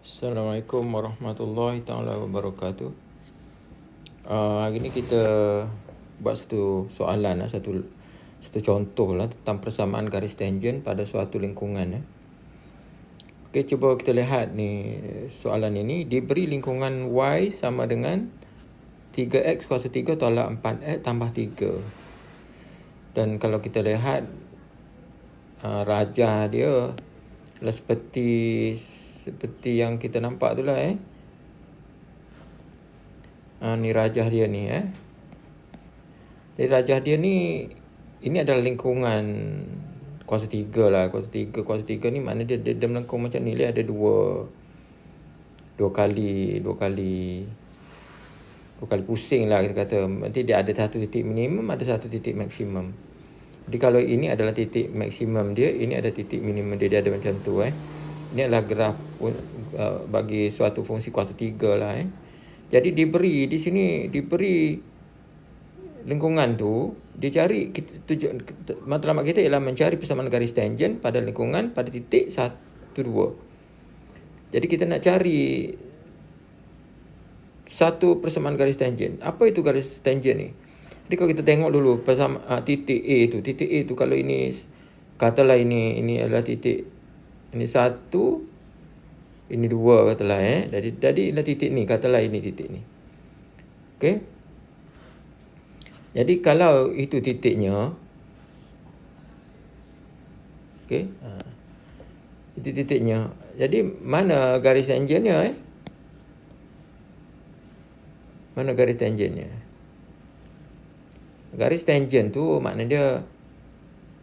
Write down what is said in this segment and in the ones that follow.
Assalamualaikum warahmatullahi taala wabarakatuh. Hari ni kita buat satu soalan, satu contoh lah tentang persamaan garis tangen pada suatu lingkungan. Okey, cuba kita lihat ni soalan ini. Diberi lingkungan Y sama dengan 3x kuasa 3 tolak 4x tambah 3. Dan kalau kita lihat rajah dia adalah seperti yang kita nampak tu lah ni rajah dia ni Jadi rajah dia ni, ini adalah lingkungan kuasa 3 lah. Kuasa 3 ni makna dia melengkung macam ni. Dia ada dua kali pusing lah kita kata. Nanti dia ada satu titik minimum, ada satu titik maksimum. Jadi kalau ini adalah titik maksimum dia, ini ada titik minimum dia ada macam tu Ini adalah graf bagi suatu fungsi kuasa 3 lah Jadi di sini diberi lingkungan tu, dia cari matlamat kita ialah mencari persamaan garis tangen pada lingkungan pada titik 1 2. Jadi kita nak cari satu persamaan garis tangen. Apa itu garis tangen ni? Jadi kalau kita tengok dulu titik A tu kalau ini katalah ini adalah titik, ini 1, ini 2 katalah Jadi adalah titik ni, katalah ini titik ni. Okey. Jadi kalau itu titiknya, okey, itu titiknya. Jadi mana garis tangennya Mana garis tangennya? Garis tangen tu makna dia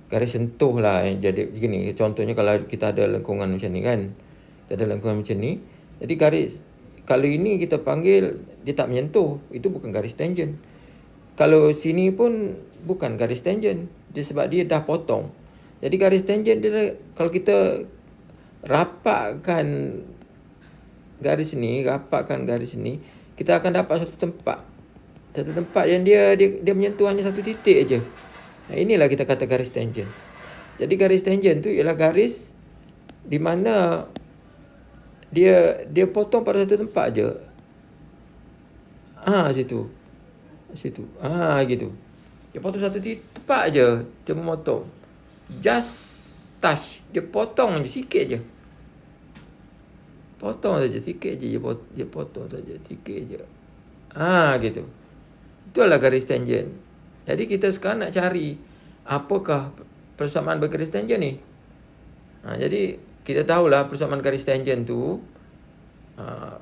garis sentuh lah Jadi begini, contohnya kalau kita ada lengkungan macam ni kan. Kita ada lengkungan macam ni. Jadi garis, kalau ini kita panggil dia tak menyentuh, itu bukan garis tangen. Kalau sini pun bukan garis tangen, dia sebab dia dah potong. Jadi garis tangen dia, kalau kita rapatkan garis ni, kita akan dapat satu tempat yang dia menyentuh hanya satu titik aja. Inilah kita kata garis tangen. Jadi garis tangen tu ialah garis di mana dia potong pada satu tempat aja. Situ. Gitu. Dia potong satu tempat aja, dia memotong. Just touch, dia potong je sikit je. Potong saja sikit je, dia potong saja sikit je. Gitu. Itulah garis tangen. Jadi kita sekarang nak cari apakah persamaan bergaris tangen ni. Jadi kita tahulah persamaan garis tangen tu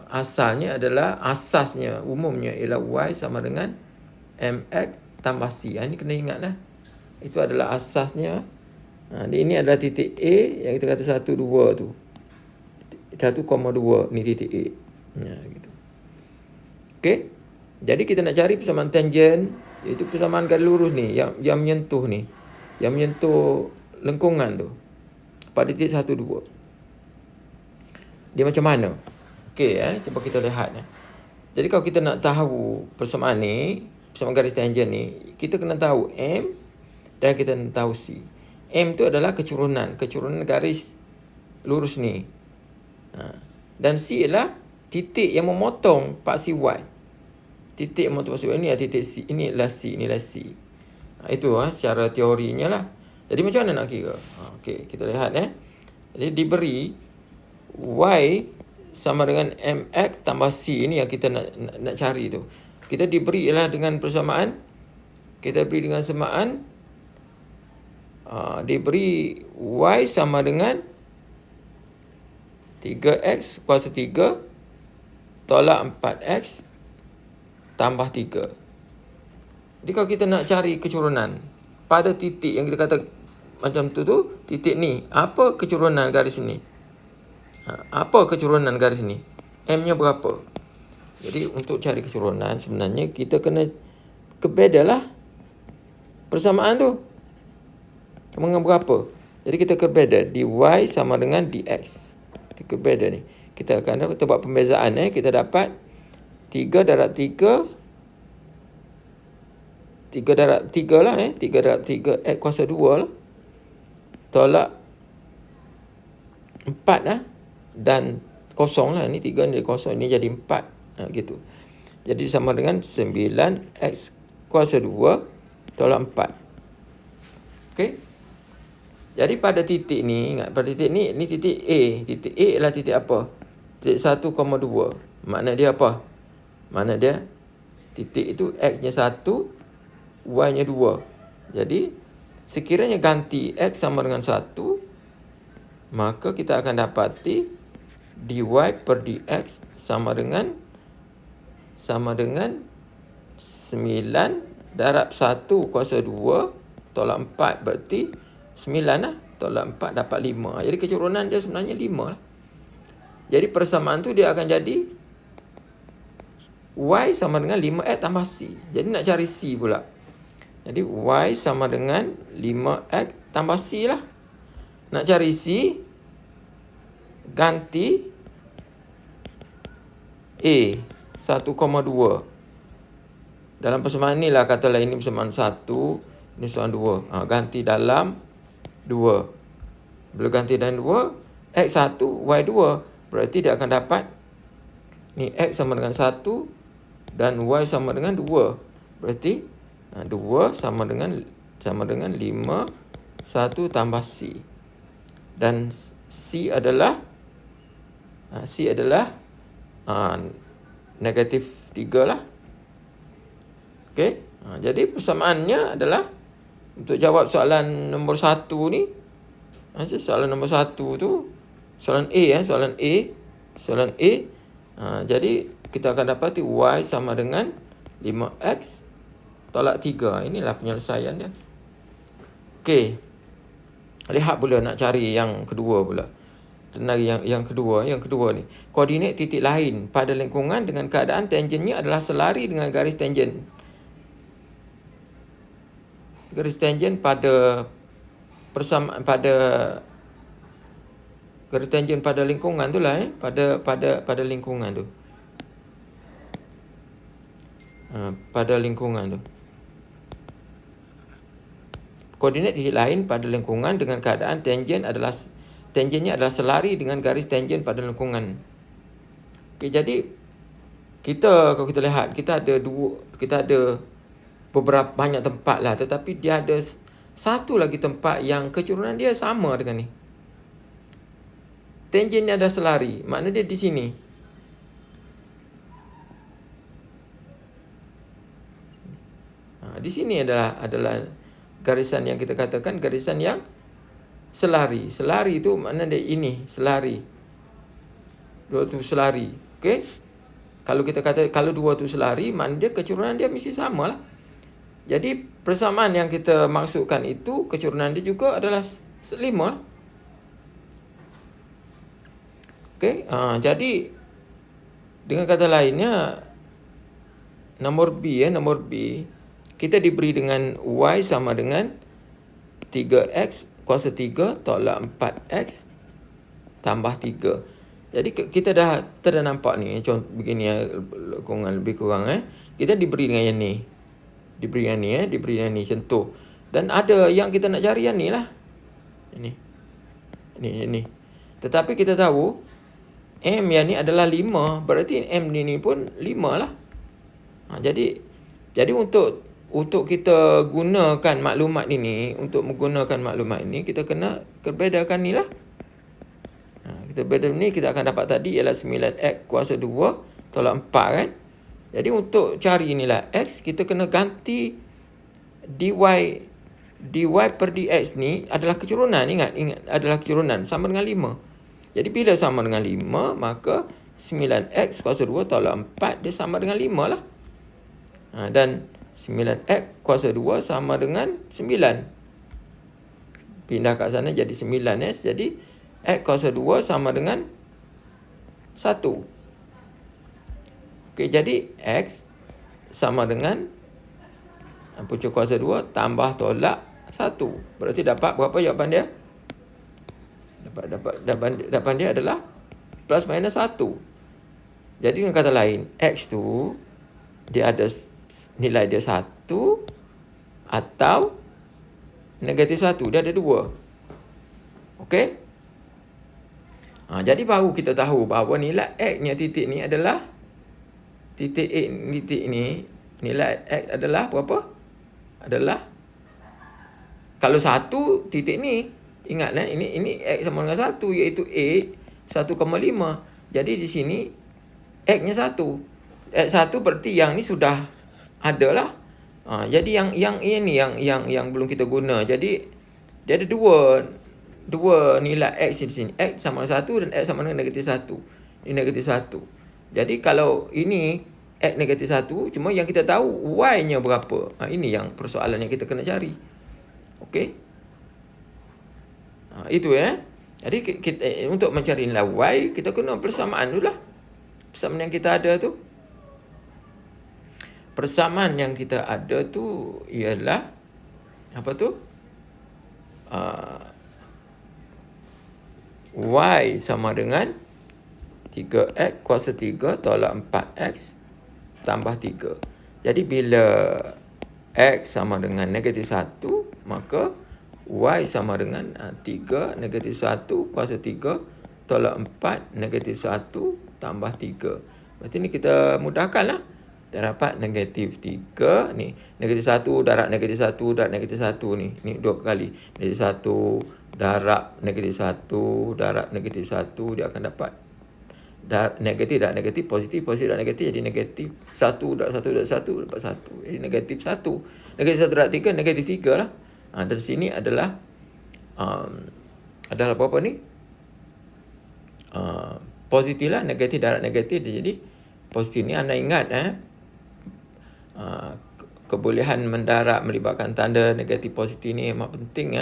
asasnya umumnya ialah Y sama dengan mx tambah c. Ini kena ingatlah. Itu adalah asasnya. Ini adalah titik A yang kita kata 1 2 tu. 1,2 ni titik A. Gitu. Okey. Jadi kita nak cari persamaan tangen, iaitu persamaan garis lurus ni yang menyentuh ni. Yang menyentuh lengkungan tu pada titik 1 2. Dia macam mana? Okey, cuba kita lihat. Jadi kalau kita nak tahu persamaan ni, persamaan garis tangen ni, kita kena tahu M dan kita kena tahu C. M tu adalah kecurunan garis lurus ni. Dan C adalah titik yang memotong paksi Y. Titik yang memotong paksi Y ni adalah titik C. Inilah C. Itu secara teorinya lah. Jadi macam mana nak kira? Okey, kita lihat Jadi diberi Y sama dengan mx tambah c, ini yang kita nak cari tu. Kita diberi ialah dengan persamaan, diberi y sama dengan 3x kuasa 3 tolak 4x tambah 3. Jadi kalau kita nak cari kecurunan pada titik yang kita kata macam tu titik ni, apa kecurunan garis ni? M-nya berapa? Jadi untuk cari kecurunan sebenarnya kita kena kebedalah persamaan tu. Dengan berapa? Jadi kita kebeda dy sama dengan dx. Kita kebeda ni. Kita akan buat pembezaan kita dapat 3 darab 3 darab 3 lah 3 darab 3 x kuasa 2 lah. Tolak 4 dan kosong lah. Ni 3 ni kosong. Ni jadi 4. Gitu. Jadi sama dengan 9x kuasa 2 tolak 4. Okey. Jadi pada titik ni, ingat pada titik ni titik A. Titik A adalah titik apa? Titik 1,2. Makna dia apa? Makna dia titik itu X-nya 1, Y-nya 2. Jadi sekiranya ganti X sama dengan 1, maka kita akan dapati dy per dx sama dengan 9 darab 1 kuasa 2 tolak 4. Berarti 9 lah. Tolak 4 dapat 5. Jadi kecurunan dia sebenarnya 5 lah. Jadi persamaan tu dia akan jadi Y sama dengan 5X tambah C. Jadi nak cari C pula. Jadi Y sama dengan 5X tambah C lah. Nak cari C, ganti A 1,2. Dalam persamaan ni lah katalah ini persamaan 1, ini persamaan 2. Ganti dalam 2. Bila ganti dalam 2, X1, Y2. Berarti dia akan dapat ni X sama dengan 1 dan Y sama dengan 2. Berarti 2 sama dengan 5, 1 tambah C. Dan C adalah negatif 3 lah. Okey. Jadi persamaannya adalah untuk jawab soalan nombor 1 ni. Soalan nombor 1 tu soalan A. Soalan A. Jadi kita akan dapati Y sama dengan 5X tolak 3. Inilah penyelesaian dia. Okey. Lihat pula nak cari yang kedua pula. Yang kedua ni. Koordinat titik lain pada lingkungan dengan keadaan tangennya adalah selari dengan garis tangen. Garis tangen pada garis tangen pada lingkungan tu lah pada lingkungan tu. Pada lingkungan tu. Koordinat titik lain pada lingkungan dengan keadaan tangennya adalah selari dengan garis tangen pada lingkungan. Okey, jadi kalau kita lihat kita ada beberapa banyak tempat lah, tetapi dia ada satu lagi tempat yang kecurunan dia sama dengan ni. Tangen ni ada selari, makna dia di sini. Di sini adalah garisan yang kita katakan garisan yang selari. Selari tu makna dia ini, selari. Dua tu selari. Okey? Kalau kita kata kalau dua tu selari, makna dia kecurunan dia mesti sama lah. Jadi persamaan yang kita maksudkan itu kecurunan dia juga adalah 5 lah. Okey, jadi dengan kata lainnya nombor B kita diberi dengan Y sama dengan 3X kuasa 3 tolak 4X tambah 3. Jadi kita dah nampak ni contoh begini lebih kurang kita diberi dengan yang ni. Diberi yang ni contoh. Dan ada yang kita nak cari yang ni lah. Ini. Tetapi kita tahu M yang ni adalah 5. Berarti M ni pun 5 lah. Jadi untuk kita gunakan maklumat ini, kita kena bedakan ni lah. Kita beda ni, kita akan dapat tadi ialah 9X kuasa 2 tolak 4 kan. Jadi untuk cari inilah X, kita kena ganti dy per dx ni adalah kecurunan. Ingat adalah kecurunan sama dengan 5. Jadi bila sama dengan 5, maka 9X kuasa 2 tolak 4 dia sama dengan 5 lah. Dan 9X kuasa 2 sama dengan 9. Pindah kat sana jadi 9S. Jadi X kuasa 2 sama dengan 1. Okey, jadi X sama dengan puncak kuasa 2 tambah tolak 1. Berarti dapat berapa jawapan dia? Jawapan dia adalah plus minus 1. Jadi dengan kata lain, X tu dia ada nilai dia 1 atau negatif 1. Dia ada 2. Okey? Jadi baru kita tahu bahawa nilai X-nya titik ni adalah titik X titik ni, nilai X adalah berapa? Adalah kalau 1 titik ni, ingat ini X sama dengan 1, iaitu A 1,5. Jadi di sini X-nya 1. X 1 berarti yang ni sudah ada lah. Jadi yang ini yang belum kita guna. Jadi dia ada dua nilai X di sini. X sama dengan 1 dan X sama dengan negatif 1. Ini negatif 1. Jadi kalau ini X negatif 1, cuma yang kita tahu Y-nya berapa. Ini yang persoalan yang kita kena cari. Okey. Itu ya. Jadi kita, untuk mencari nilai Y, kita kena persamaan dulu lah. Persamaan yang kita ada tu. Persamaan yang kita ada tu ialah apa tu? Y sama dengan 3X kuasa 3 tolak 4X tambah 3. Jadi bila X sama dengan negatif 1, maka Y sama dengan 3 negatif 1 kuasa 3 tolak 4 negatif 1 tambah 3. Berarti ni kita mudahkan lah. Kita dapat negatif 3 ni. Negatif 1 darab negatif 1 darab negatif 1 ni. Ni 2 kali. Negatif 1 darab negatif 1 darab negatif 1. Dia akan dapat negatif darab negatif, positif darab negatif. Jadi negatif 1 darab 1 darab 1 dapat 1. Jadi negatif 1. Negatif 1 darab 3 negatif 3 lah. Dan sini adalah berapa ni? Positif lah. Negatif darab negatif. Jadi positif ni anda ingat kebolehan mendarab melibatkan tanda negatif positif ni amat penting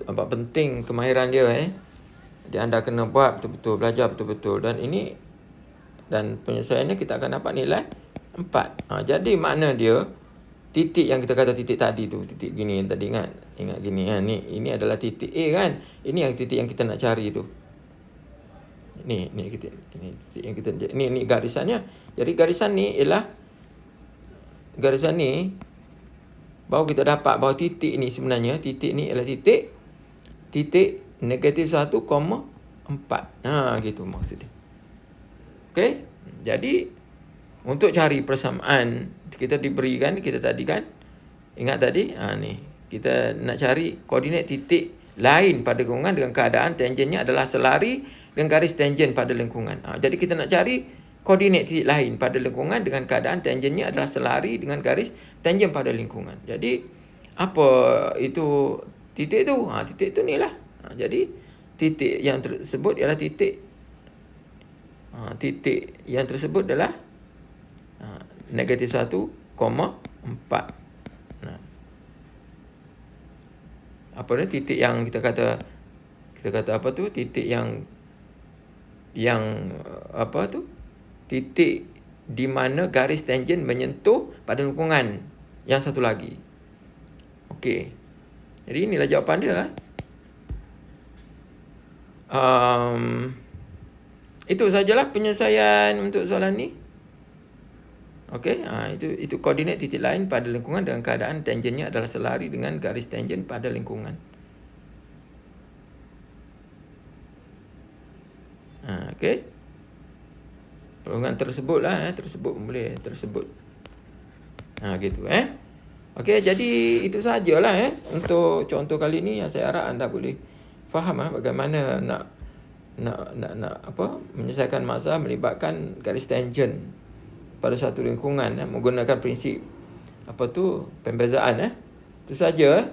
amat penting kemahiran dia Jadi anda kena buat betul-betul, belajar betul-betul, dan penyelesaiannya kita akan dapat nilai 4. Jadi makna dia titik yang kita kata titik tadi tu, titik gini tadi ingat gini ini adalah titik A kan. Ini yang titik yang kita nak cari tu. Ini titik yang kita ni garisannya. Jadi garisan ni ialah garisan ni baru kita dapat bahawa titik ni sebenarnya titik ni ialah titik negatif 1,4. Gitu maksudnya. Okey. Jadi untuk cari persamaan kita diberikan kita tadi kan. Ingat tadi? Ni. Kita nak cari koordinat titik lain pada lingkungan dengan keadaan tangennya adalah selari dengan garis tangen pada lingkungan. Jadi kita nak cari koordinat titik lain pada lingkungan dengan keadaan tangennya adalah selari dengan garis tangen pada lingkungan. Jadi apa itu titik tu? Titik tu ni lah. Jadi titik yang tersebut ialah titik yang tersebut adalah negatif 1,4. Apa ni titik yang kita kata apa tu? Titik yang apa tu? Titik di mana garis tangen menyentuh pada lingkungan yang satu lagi. Okey. Jadi inilah jawapan dia. Itu sajalah penyelesaian untuk soalan ni. Okey, itu koordinat titik lain pada lingkungan dengan keadaan tangennya adalah selari dengan garis tangen pada lingkungan. Okey. Perhubungan tersebut lah, tersebut boleh tersebut. Gitu Okey, jadi itu sajalah untuk contoh kali ni. Yang saya harap anda boleh faham bagaimana nak menyelesaikan masalah melibatkan garis tangen pada satu lingkungan menggunakan prinsip pembezaan. Itu saja.